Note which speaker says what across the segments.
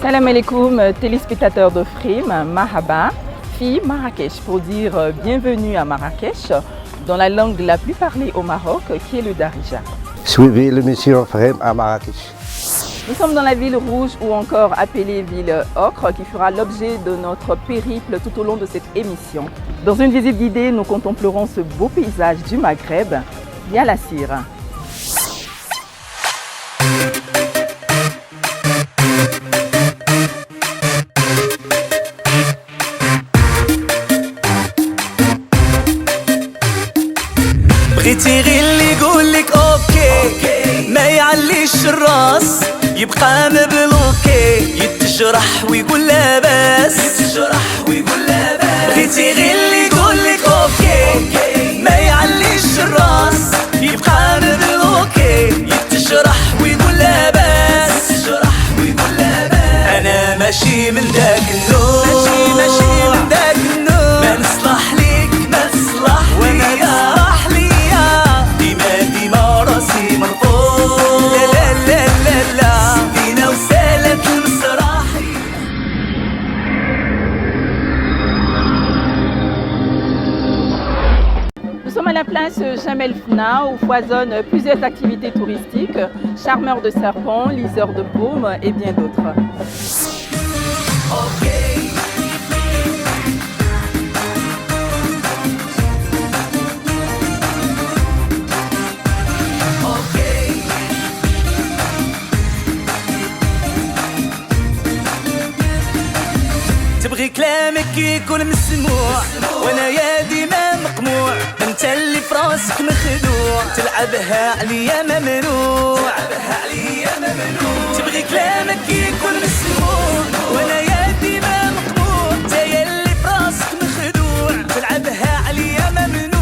Speaker 1: Salam alaikum, téléspectateurs de Frim, Mahaba, fille Marrakech, pour dire bienvenue à Marrakech, dans la langue la plus parlée au Maroc, qui est le Darija.
Speaker 2: Suivez l'émission Frim à Marrakech.
Speaker 1: Nous sommes dans la ville rouge ou encore appelée ville ocre, qui fera l'objet de notre périple tout au long de cette émission. Dans une visite guidée, nous contemplerons ce beau paysage du Maghreb, via la Cire.
Speaker 3: بغيتي غير اللي يقولك اوكي ما يعليش الراس يبقى مبلوكي يتجرح ويقول لاباس بغيتي غير اللي يقولك اوكي ما يعليش الراس يبقى مبلوكي يتجرح ويقول لاباس انا ماشي من داك النوع ما نصلح ليك ما تصلح ليا
Speaker 1: Nous sommes à la place Jamel Fna où foisonnent plusieurs activités touristiques, charmeurs de serpents, liseurs de paumes et bien d'autres.
Speaker 3: تبغي كلامك يكون مسموع وانا يا ديما مقموع انت اللي فراسك مخدوع تلعبها عليا ممنوع تبغي كلامك يكون مسموع وانا يا ديما مقموع انت اللي فراسك مخدوع تلعبها عليا ممنوع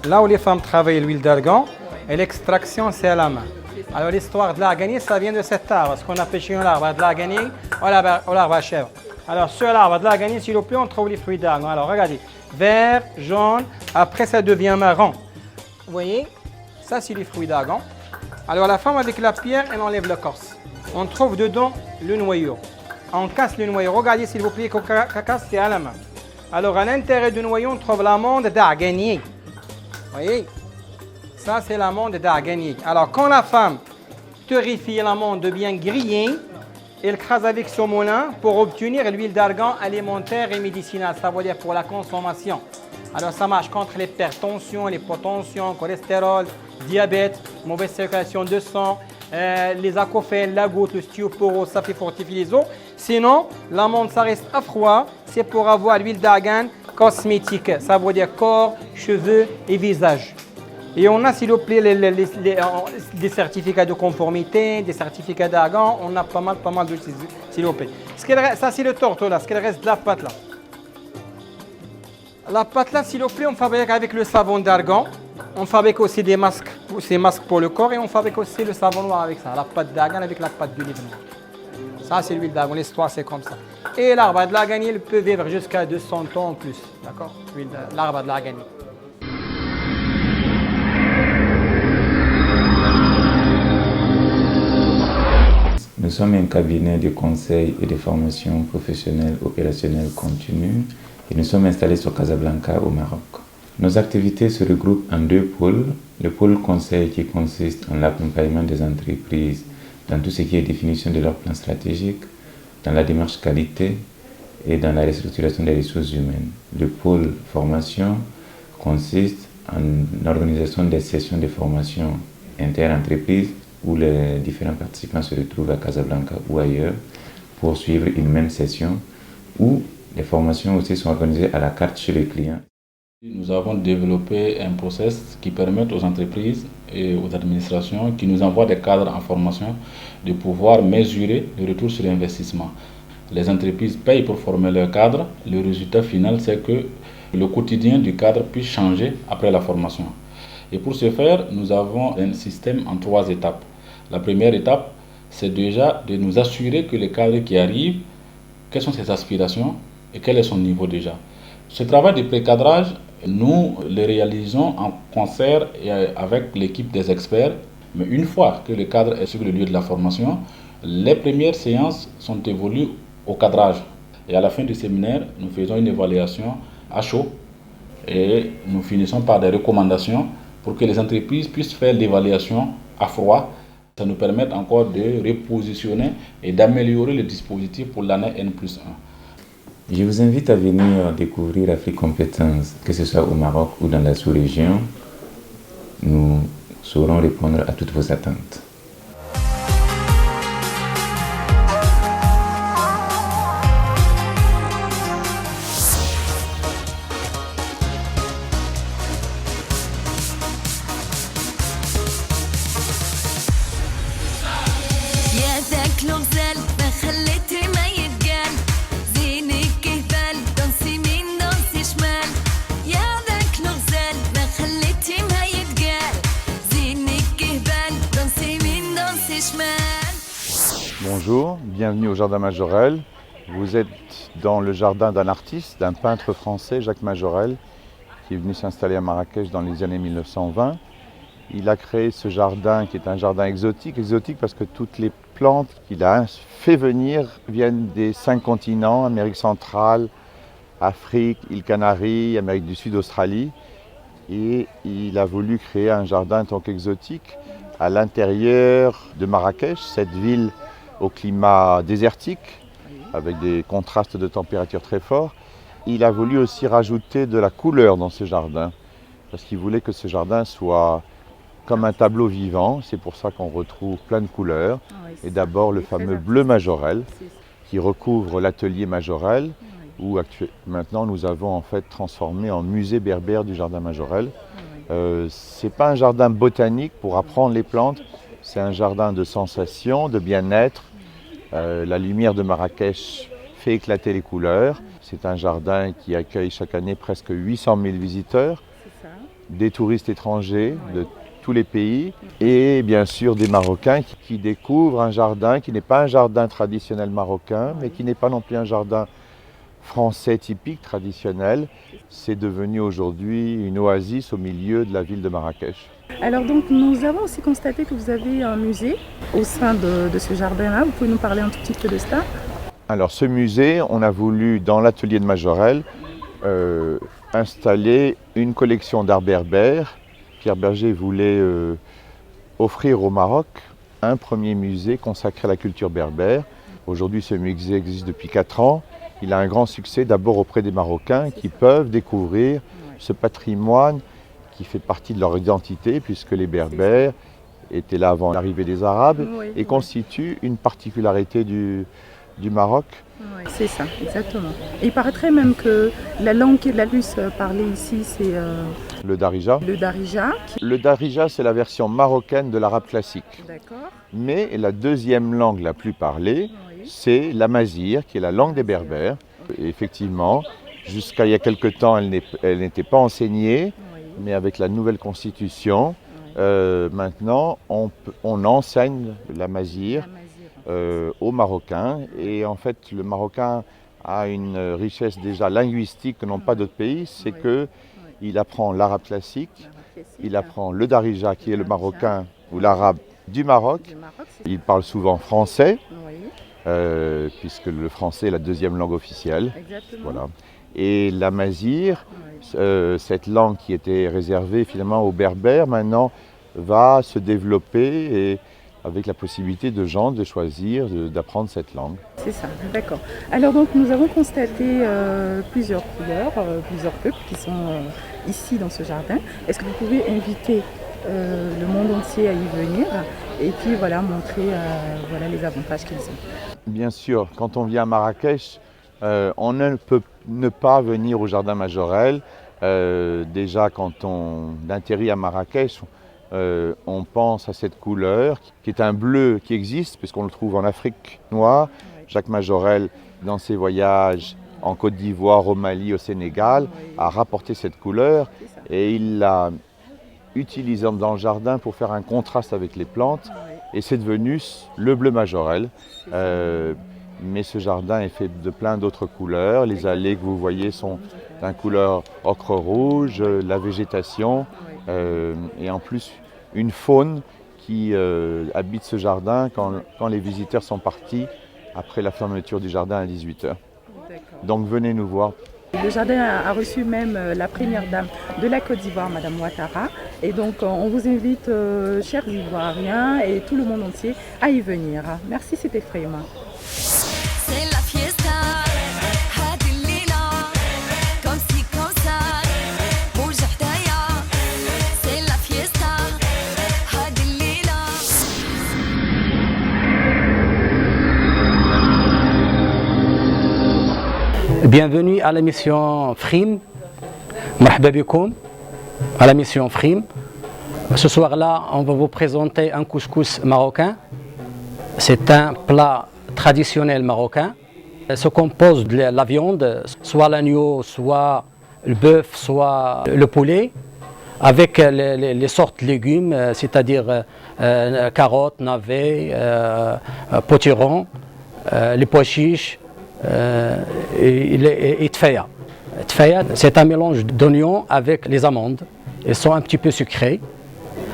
Speaker 4: Là où les femmes travaillent l'huile d'argan, et l'extraction c'est à la main. Alors l'histoire de l'arganier, ça vient de cet arbre, ce qu'on appelle chez nous l'arbre de l'arganier ou l'arbre à chèvre. Alors sur l'arbre de l'arganier, s'il vous plaît, on trouve les fruits d'argan. Alors regardez, vert, jaune, après ça devient marron. Vous voyez, ça c'est les fruits d'argan. Alors la femme avec la pierre, elle enlève l'écorce. On trouve dedans le noyau. On casse le noyau. Regardez s'il vous plaît, casse c'est à la main. Alors à l'intérieur du noyau, on trouve l'amande d'arganier. Vous voyez, ça c'est l'amande d'arganier. Alors quand la femme torréfie l'amande de bien grillée, elle crase avec son moulin pour obtenir l'huile d'argan alimentaire et médicinale, ça veut dire pour la consommation. Alors ça marche contre l'hypertension, l'hypotension, cholestérol, diabète, mauvaise circulation de sang, les acouphènes, la goutte, l'ostéoporose, ça fait fortifier les os. Sinon, l'amande ça reste à froid, c'est pour avoir l'huile d'argan cosmétique, ça veut dire corps, cheveux et visage. Et on a, s'il vous plaît, des certificats de conformité, des certificats d'argan, on a pas mal de s'il vous plaît. Ça, c'est le torteau là, ce qu'il reste de la pâte là. La pâte là, s'il vous plaît, on fabrique avec le savon d'argan. On fabrique aussi des masques pour le corps et on fabrique aussi le savon noir avec ça, la pâte d'argan avec la pâte d'olive noire. Ça, c'est l'huile d'argan, l'histoire, c'est comme ça. Et l'arbre de l'arganier, il peut vivre jusqu'à 200 ans en plus. D'accord? L'arbre de l'arganier.
Speaker 5: Nous sommes un cabinet de conseil et de formation professionnelle opérationnelle continue et nous sommes installés sur Casablanca au Maroc. Nos activités se regroupent en deux pôles. Le pôle conseil qui consiste en l'accompagnement des entreprises dans tout ce qui est définition de leur plan stratégique, dans la démarche qualité et dans la restructuration des ressources humaines. Le pôle formation consiste en l'organisation des sessions de formation inter-entreprises où les différents participants se retrouvent à Casablanca ou ailleurs pour suivre une même session, où les formations aussi sont organisées à la carte chez les clients.
Speaker 6: Nous avons développé un process qui permet aux entreprises et aux administrations qui nous envoient des cadres en formation de pouvoir mesurer le retour sur l'investissement. Les entreprises payent pour former leurs cadres. Le résultat final, c'est que le quotidien du cadre puisse changer après la formation. Et pour ce faire, nous avons un système en 3 étapes. La première étape, c'est déjà de nous assurer que le cadre qui arrive, quelles sont ses aspirations et quel est son niveau déjà. Ce travail de pré-cadrage Nous les réalisons en concert et avec l'équipe des experts. Mais une fois que le cadre est sur le lieu de la formation, les premières séances sont dévolues au cadrage. Et à la fin du séminaire, nous faisons une évaluation à chaud et nous finissons par des recommandations pour que les entreprises puissent faire l'évaluation à froid. Ça nous permet encore de repositionner et d'améliorer le dispositif pour l'année N+1.
Speaker 5: Je vous invite à venir découvrir Afrique Compétences, que ce soit au Maroc ou dans la sous-région. Nous saurons répondre à toutes vos attentes.
Speaker 7: يا ذاك الغزال ما خليتي ما يتقال زينك هبال دانسي من دانسي شمال يا ذاك الغزال ما خليتي ما يتقال زينك هبال دانسي من دانسي شمال.
Speaker 8: Bonjour, bienvenue au Jardin Majorelle. Vous êtes dans le jardin d'un artiste, d'un peintre français, Jacques Majorelle, qui est venu s'installer à Marrakech dans les années 1920. Il a créé ce jardin qui est un jardin exotique parce que toutes les plantes qu'il a fait venir viennent des 5 continents, Amérique centrale, Afrique, îles Canaries, Amérique du Sud, Australie. Et il a voulu créer un jardin en tant qu'exotique à l'intérieur de Marrakech, cette ville au climat désertique, avec des contrastes de température très forts. Il a voulu aussi rajouter de la couleur dans ce jardin, parce qu'il voulait que ce jardin soit comme un tableau vivant. C'est pour ça qu'on retrouve plein de couleurs. Et d'abord le fameux bleu Majorelle, qui recouvre l'atelier Majorelle, où maintenant nous avons en fait transformé en musée berbère du jardin Majorelle. Ce n'est pas un jardin botanique pour apprendre les plantes, c'est un jardin de sensations, de bien-être. La lumière de Marrakech fait éclater les couleurs. C'est un jardin qui accueille chaque année presque 800 000 visiteurs, des touristes étrangers de tous les pays et bien sûr des Marocains qui découvrent un jardin qui n'est pas un jardin traditionnel marocain, mais qui n'est pas non plus un jardin français typique, traditionnel. C'est devenu aujourd'hui une oasis au milieu de la ville de Marrakech.
Speaker 9: Alors donc nous avons aussi constaté que vous avez un musée au sein de ce jardin-là. Vous pouvez nous parler un tout petit peu de cela?
Speaker 8: Alors ce musée, on a voulu dans l'atelier de Majorelle installer une collection d'art berbère. Pierre Berger voulait offrir au Maroc un premier musée consacré à la culture berbère. Aujourd'hui ce musée existe depuis 4 ans. Il a un grand succès d'abord auprès des Marocains qui peuvent découvrir ce patrimoine qui fait partie de leur identité puisque les Berbères étaient là avant l'arrivée des Arabes et constituent une particularité du Maroc.
Speaker 9: Oui, c'est ça, exactement. Et il paraîtrait même que la langue qui est la plus parlée ici, c'est
Speaker 8: le darija.
Speaker 9: le darija.
Speaker 8: Le darija, c'est la version marocaine de l'arabe classique.
Speaker 9: D'accord.
Speaker 8: Mais la deuxième langue la plus parlée, c'est l'amazigh, qui est la langue des Berbères. Et effectivement, jusqu'à il y a quelque temps, elle n'était pas enseignée, mais avec la nouvelle constitution, maintenant, on enseigne l'amazigh aux Marocains. Et en fait, le Marocain a une richesse déjà linguistique que n'ont pas d'autres pays, c'est qu'il apprend l'arabe classique, il apprend le darija, qui est le marocain ou l'arabe du Maroc. Il parle souvent français, puisque le français est la deuxième langue officielle. Voilà. Et l'amazigh, cette langue qui était réservée finalement aux Berbères, maintenant va se développer et avec la possibilité de gens de choisir d'apprendre cette langue.
Speaker 9: C'est ça, d'accord. Alors donc nous avons constaté plusieurs couleurs, plusieurs peuples qui sont ici dans ce jardin. Est-ce que vous pouvez inviter le monde entier à y venir et puis voilà, montrer voilà, les avantages qu'ils ont?
Speaker 8: Bien sûr, quand on vient à Marrakech, on ne peut ne pas venir au Jardin Majorelle. Déjà quand on atterrit à Marrakech, on pense à cette couleur qui est un bleu qui existe puisqu'on le trouve en Afrique noire. Jacques Majorelle, dans ses voyages en Côte d'Ivoire, au Mali, au Sénégal, a rapporté cette couleur et il l'a utilisée dans le jardin pour faire un contraste avec les plantes et c'est devenu le bleu Majorelle. mais ce jardin est fait de plein d'autres couleurs. Les allées que vous voyez sont d'un couleur ocre rouge, la végétation et en plus une faune qui habite ce jardin quand les visiteurs sont partis après la fermeture du jardin à 18h. Donc venez nous voir.
Speaker 9: Le jardin a reçu même la première dame de la Côte d'Ivoire, Madame Ouattara. Et donc on vous invite, chers Ivoiriens et tout le monde entier, à y venir. Merci, c'était Frema.
Speaker 7: C'est la fiesta, هادي الليلة comme si comme ça بوج حدايا c'est la fiesta, هادي الليلة.
Speaker 10: Bienvenue à la mission FRIM. Marhaba bikoum à la mission FRIM. Ce soir-là, on va vous présenter un couscous marocain. C'est un plat traditionnel marocain. Il se compose de la viande, soit l'agneau, soit le bœuf, soit le poulet, avec les sortes de légumes, c'est-à-dire carottes, navets, potirons, les pois chiches et tfaya. Tfaya, c'est un mélange d'oignons avec les amandes. Ils sont un petit peu sucrés.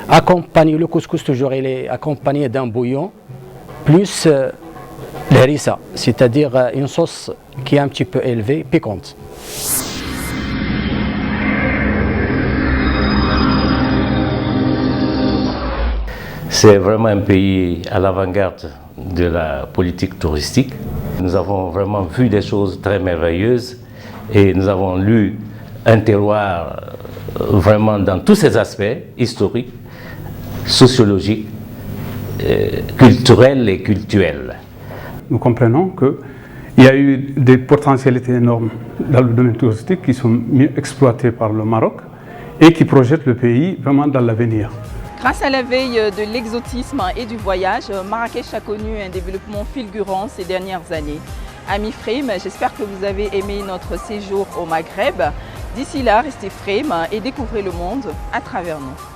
Speaker 10: Le couscous toujours, il est accompagné d'un bouillon, plus l'harissa, c'est-à-dire une sauce qui est un petit peu élevée, piquante.
Speaker 11: C'est vraiment un pays à l'avant-garde de la politique touristique. Nous avons vraiment vu des choses très merveilleuses et nous avons lu un terroir vraiment dans tous ses aspects, historiques, sociologiques, culturels et cultuels.
Speaker 12: Nous comprenons qu'il y a eu des potentialités énormes dans le domaine touristique qui sont mieux exploitées par le Maroc et qui projettent le pays vraiment dans l'avenir.
Speaker 1: Grâce à la veille de l'exotisme et du voyage, Marrakech a connu un développement fulgurant ces dernières années. Amis Frame, j'espère que vous avez aimé notre séjour au Maghreb. D'ici là, restez Frame et découvrez le monde à travers nous.